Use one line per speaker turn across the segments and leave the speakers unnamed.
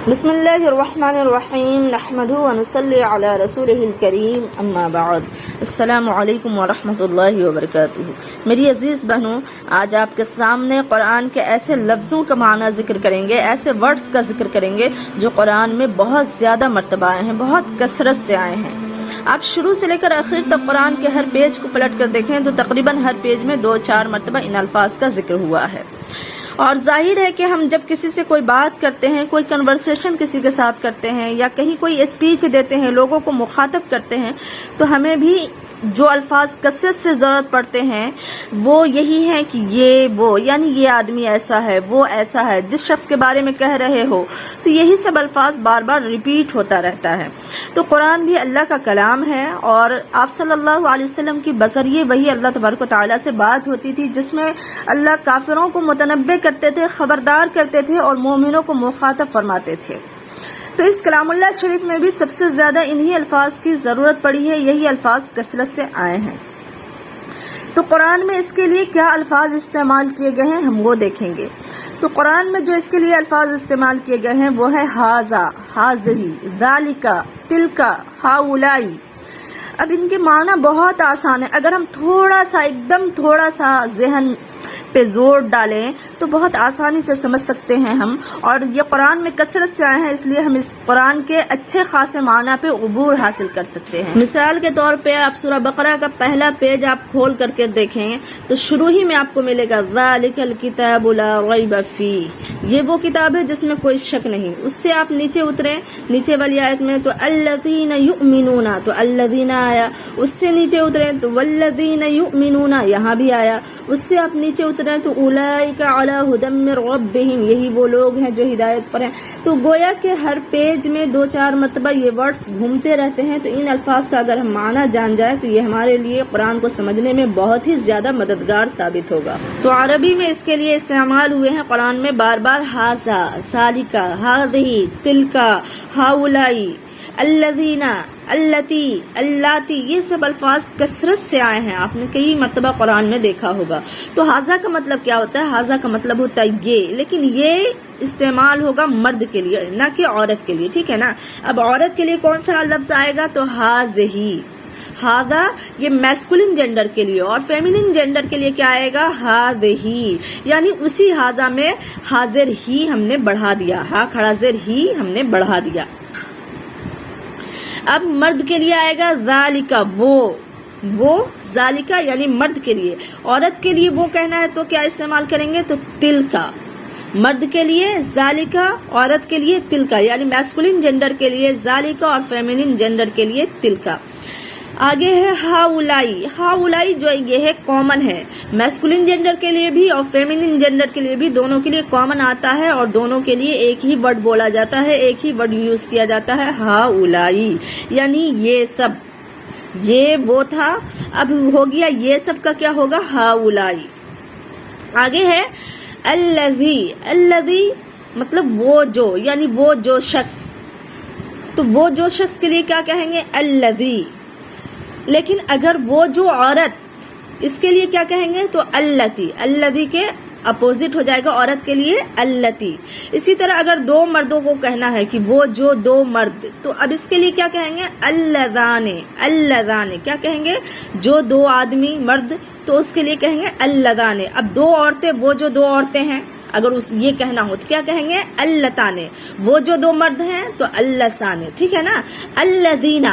بسم اللہ الرحمن الرحیم نحمدہ ونصلی علی رسولہ الکریم اما بعد السلام علیکم ورحمۃ اللہ وبرکاتہ۔ میری عزیز بہنوں، آج آپ کے سامنے قرآن کے ایسے لفظوں کا معنی ذکر کریں گے، ایسے ورڈز کا ذکر کریں گے جو قرآن میں بہت زیادہ مرتبہ آئے ہیں، بہت کثرت سے آئے ہیں۔ آپ شروع سے لے کر آخر تک قرآن کے ہر پیج کو پلٹ کر دیکھیں تو تقریباً ہر پیج میں 2-4 مرتبہ ان الفاظ کا ذکر ہوا ہے۔ اور ظاہر ہے کہ ہم جب کسی سے کوئی بات کرتے ہیں، کوئی کنورسیشن کسی کے ساتھ کرتے ہیں یا کہیں کوئی اسپیچ دیتے ہیں، لوگوں کو مخاطب کرتے ہیں، تو ہمیں بھی جو الفاظ کثرت سے ضرورت پڑتے ہیں وہ یہی ہیں کہ یہ وہ، یعنی یہ آدمی ایسا ہے، وہ ایسا ہے، جس شخص کے بارے میں کہہ رہے ہو تو یہی سب الفاظ بار بار ریپیٹ ہوتا رہتا ہے۔ تو قرآن بھی اللہ کا کلام ہے اور آپ صلی اللہ علیہ وسلم کی بذریعے وہی اللہ تبارک و تعالیٰ سے بات ہوتی تھی، جس میں اللہ کافروں کو متنبہ کرتے تھے، خبردار کرتے تھے اور مومنوں کو مخاطب فرماتے تھے۔ تو اس کلام اللہ شریف میں بھی سب سے زیادہ انہی الفاظ کی ضرورت پڑی ہے، یہی الفاظ کثرت سے آئے ہیں۔ تو قرآن میں اس کے لیے کیا الفاظ استعمال کیے گئے ہیں ہم وہ دیکھیں گے۔ تو قرآن میں جو اس کے لیے الفاظ استعمال کیے گئے ہیں وہ ہے ہاذا، ہاذہی، ذالکا، تلکا، ہاؤلائی۔ اب ان کے معنی بہت آسان ہے، اگر ہم تھوڑا سا ذہن پہ زور ڈالیں تو بہت آسانی سے سمجھ سکتے ہیں ہم، اور یہ قرآن میں کثرت سے آئے ہیں، اس لیے ہم اس قرآن کے اچھے خاصے معنی پہ عبور حاصل کر سکتے ہیں۔ مثال کے طور پہ آپ سورہ بقرہ کا پہلا پیج آپ کھول کر کے دیکھیں تو شروع ہی میں آپ کو ملے گا ذالک الکتاب لا ریب فیہ، یہ وہ کتاب ہے جس میں کوئی شک نہیں۔ اس سے آپ نیچے اتریں، نیچے والی آیت میں تو الذین یؤمنون، تو الذین آیا، اس سے نیچے اتریں تو والذین یؤمنون، یہاں بھی آیا، اس سے آپ نیچے اتریں تو اولئک علی ھدی من ربہم، یہی وہ لوگ ہیں جو ہدایت پر ہیں۔ تو گویا کہ ہر پیج میں 2-4 مرتبہ یہ ورڈز گھومتے رہتے ہیں، تو ان الفاظ کا اگر ہم معنی جان جائیں تو یہ ہمارے لیے قرآن کو سمجھنے میں بہت ہی زیادہ مددگار ثابت ہوگا۔ تو عربی میں اس کے لیے استعمال ہوئے ہیں قرآن میں بار بار ھذا، ذالکا، ھذہ، تلکا، ہؤلائی، الذین، اللتی، اللاتی، یہ سب الفاظ کثرت سے آئے ہیں، آپ نے کئی مرتبہ قرآن میں دیکھا ہوگا۔ تو ھذا کا مطلب کیا ہوتا ہے؟ ھذا کا مطلب ہوتا ہے یہ، لیکن یہ استعمال ہوگا مرد کے لیے نہ کہ عورت کے لیے، ٹھیک ہے نا۔ اب عورت کے لیے کون سا لفظ آئے گا؟ تو ھذہ، ھذا یہ میسکولن جینڈر کے لیے، اور فیمینن جینڈر کے لیے کیا آئے گا؟ ھذہ، یعنی اسی ھذا میں حاضر ہی ہم نے بڑھا دیا، ہا کھڑا زیر ہی ہم نے بڑھا دیا۔ اب مرد کے لیے آئے گا ذالکا، وہ ذالکا یعنی مرد کے لیے۔ عورت کے لیے وہ کہنا ہے تو کیا استعمال کریں گے؟ تو تلکا، مرد کے لیے ذالکا، عورت کے لیے تلکا، یعنی میسکولن جینڈر کے لیے ذالکا اور فیمینن جینڈر کے لیے تلکا۔ آگے ہے ہاؤلائی، ہاؤلائی جو یہ ہے کامن ہے، میسکولن جینڈر کے لیے بھی اور فیمینن جینڈر کے لیے بھی، دونوں کے لیے کامن آتا ہے اور دونوں کے لیے ایک ہی ورڈ بولا جاتا ہے، ایک ہی ورڈ یوز کیا جاتا ہے، ہاؤلائی، یعنی یہ سب، یہ وہ تھا، اب ہو گیا یہ سب کا کیا ہوگا؟ ہاؤلائی۔ آگے ہے الذی، الذی مطلب وہ جو، یعنی وہ جو شخص، تو وہ جو شخص کے لیے کیا کہیں گے؟ الذی۔ لیکن اگر وہ جو عورت، اس کے لیے کیا کہیں گے؟ تو اللتی، الذی کے اپوزٹ ہو جائے گا عورت کے لیے اللتی۔ اسی طرح اگر 2 مردوں کو کہنا ہے کہ وہ جو 2 مرد، تو اب اس کے لیے کیا کہیں گے؟ اللذان، اللذان، کیا کہیں گے؟ جو 2 آدمی مرد، تو اس کے لیے کہیں گے اللذان۔ اب 2 عورتیں، وہ جو 2 عورتیں ہیں، اگر یہ کہنا ہو تو کیا کہیں گے؟ اللتان، وہ جو 2 مرد ہیں تو اللسان، ٹھیک ہے نا۔ الذین،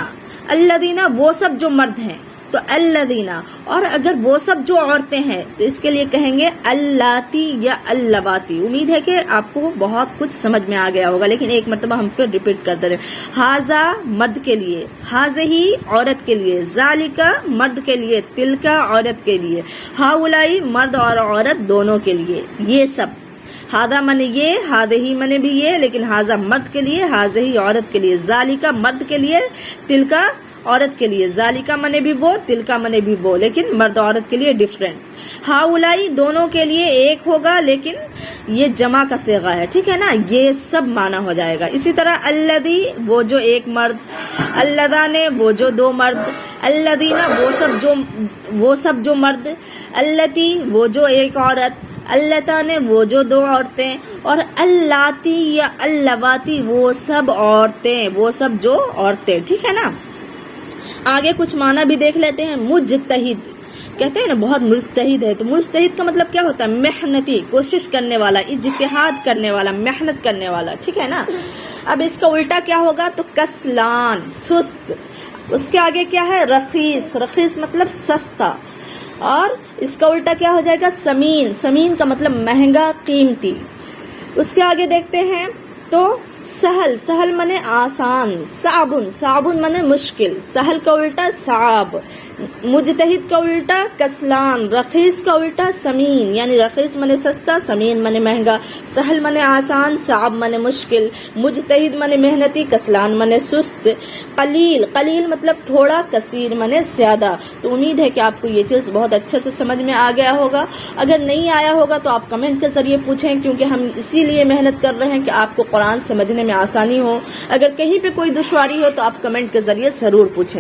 الذین وہ سب جو مرد ہیں تو الذین، اور اگر وہ سب جو عورتیں ہیں تو اس کے لیے کہیں گے اللاتی یا اللواتی۔ امید ہے کہ آپ کو بہت کچھ سمجھ میں آ گیا ہوگا، لیکن ایک مرتبہ ہم پھر ریپیٹ کر دیں۔ ھذا مرد کے لیے، ھذہ عورت کے لیے، ذالکا مرد کے لیے، تلکا عورت کے لیے، ہاؤلائی مرد اور عورت دونوں کے لیے، یہ سب۔ ھذا منے یہ، ھذہ منے بھی یہ، لیکن ھذا مرد کے لیے، ھذہ عورت کے لیے، ذالکا مرد کے لیے، تلکا عورت کے لیے، ذالکا منے بھی وہ، تلکا منے بھی وہ، لیکن مرد عورت کے لیے ڈفرینٹ۔ ہاؤلائی دونوں کے لیے ایک ہوگا لیکن یہ جمع کا صیغہ ہے، ٹھیک ہے نا، یہ سب معنی ہو جائے گا۔ اسی طرح الذی وہ جو 1 مرد، اللذان وہ جو 2 مرد، الذین وہ سب جو مرد، اللتی وہ جو 1 عورت، اللتان وہ جو دو عورتیں، اور اللاتی یا اللواتی وہ سب عورتیں، وہ سب جو عورتیں، ٹھیک ہے نا. آگے کچھ معنی بھی دیکھ لیتے ہیں. مجتہد کہتے ہیں نا بہت مجتہد ہے، تو مجتہد کا مطلب کیا ہوتا ہے؟ محنتی، کوشش کرنے والا، اجتہاد کرنے والا، محنت کرنے والا، ٹھیک ہے نا. اب اس کا الٹا کیا ہوگا؟ تو کسلان، سست. اس کے آگے کیا ہے؟ رخیص. رخیص مطلب سستا. اور اس کا الٹا کیا ہو جائے گا؟ سمین. سمین کا مطلب مہنگا، قیمتی. اس کے آگے دیکھتے ہیں تو سہل. سہل منے آسان. صعبن. صعبن منے مشکل. سہل کا الٹا صعب. مجتہد کا الٹا کسلان. رخیص کا الٹا سمین، یعنی رخیص منے سستا، سمین منے مہنگا. سہل منے آسان، صعب منے مشکل. مجتہد منے محنتی، کسلان منے سست. قلیل. قلیل مطلب تھوڑا، کثیر منے زیادہ. تو امید ہے کہ آپ کو یہ چیز بہت اچھے سے سمجھ میں آ گیا ہوگا. اگر نہیں آیا ہوگا تو آپ کمنٹ کے ذریعے پوچھیں، کیونکہ ہم اسی لیے محنت کر رہے ہیں کہ آپ کو قرآن سمجھنے میں آسانی ہو. اگر کہیں پہ کوئی دشواری ہو تو آپ کمنٹ کے ذریعے ضرور پوچھیں.